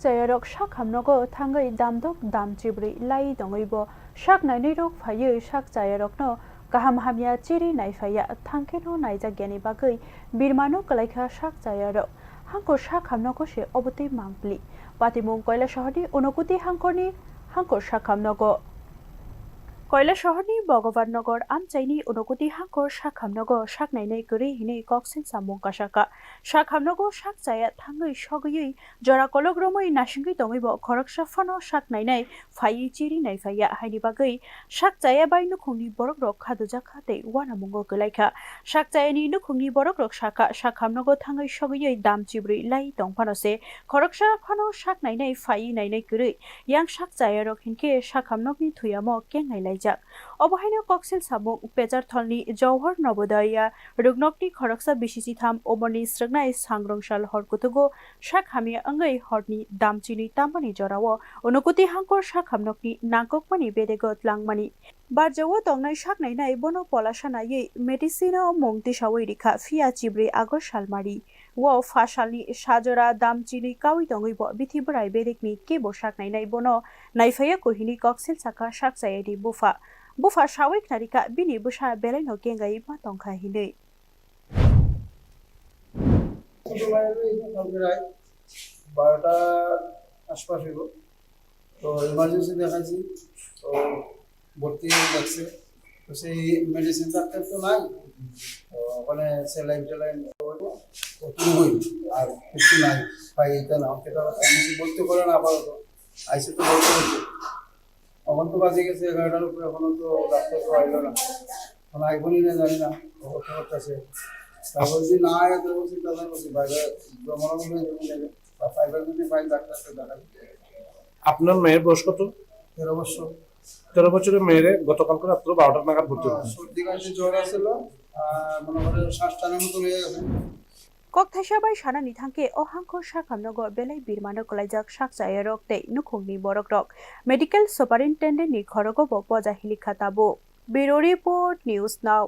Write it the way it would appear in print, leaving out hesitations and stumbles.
sakchayarok Sakhamnogo thangai damdok damchibri lai dongoibo Saknainai rok phayo sakchayarokno kaham hamya chiri naifaya thangkeno naijagyani bagwi birmano kwlaikha sakchayarok Hangkhor Sakhamnogo se obote mangpli patimung Kailashahar Hangkhor Sakhamnogo Kailashahar Bhagwan amchaini unokuti Hangkhor Sakhamnogo Saknainai kwrwi hini koksin samung kasaka Sakhamnogo sakchaya thangai sogiyui jora kologromoi nasingui tongibo khoroksa phano Saknainai phai chiri naifaya haini bagui sakchaya bai nukhungni borokrok khadujaka tei wanamungo kwlaikha sakchayani nukhungni borokrok saka Sakhamnogo thangai sogiyui damchibri lai tongphanose khoroksa phano Saknainai phai nainai kwrwi yang sakchayarok hinke Sakhamnogni thuyamo kengai Obahaino koksil samung pejar tholni Jawhar Nobodaya rugnokni khoroksa bisisi tham omoni sragnai sangrongshal horkutugo sakhamia angai horni damchini tamani jorawo unukuti Hangkhor Sakhamnokni nangkokmani bedegot langmani barjawo tongnai Saknainai bono polashanai medicina mongti sawi rikha fia chibri agor salmari wo fasalni sajora damchini kawi tongibo bithibrai bedekni kebo Saknainai bono naifaya kohini koksil saka sakchayadi bufa sawik narika bini busa belaino kengai matongkha hinei বারোটা আশপাশ হইব তো emergency দেখাইছি তো ভর্তি লাগছে তো সেই মেডিসিন ডাক্তার তো নাই তো ওখানে স্যালাইন ট্যালাইন তুলবই আর কিছু নাই ভাই এটা না সেটা বলতে পারে না আপাতত আইসে তো বলতে হচ্ছে এখন তো বাজে গেছে 11টার উপরে এখনো তো ডাক্তার তো আইলো না এখন আইবনি না জানি না অবস্থা করতেছে তারপর যদি না আয় তো বলছি তাহলে বলছি বাইরে জমানো যাবে বা ফাইবার যদি ফাইল ডাক্তারকে দেখাবে। আপনার মেয়ের বয়স কত? 13 বছর। 13 বছরের মেয়েরে গতকালকে রাত্রে 12টা নাগাদ ভর্তি করেছে। সর্দি কাশি জ্বর আসছিল মনে করে শ্বাসটানের মতো হয়ে গেছে। Kokthaisabai sanani thangke o Hangkhor Sakhamnogo belai birmano kwlaijak sakchayarok tei nukhungni borokrok medical superintendent ni khorogo bo poja hilikha tabo Bureau Report News Now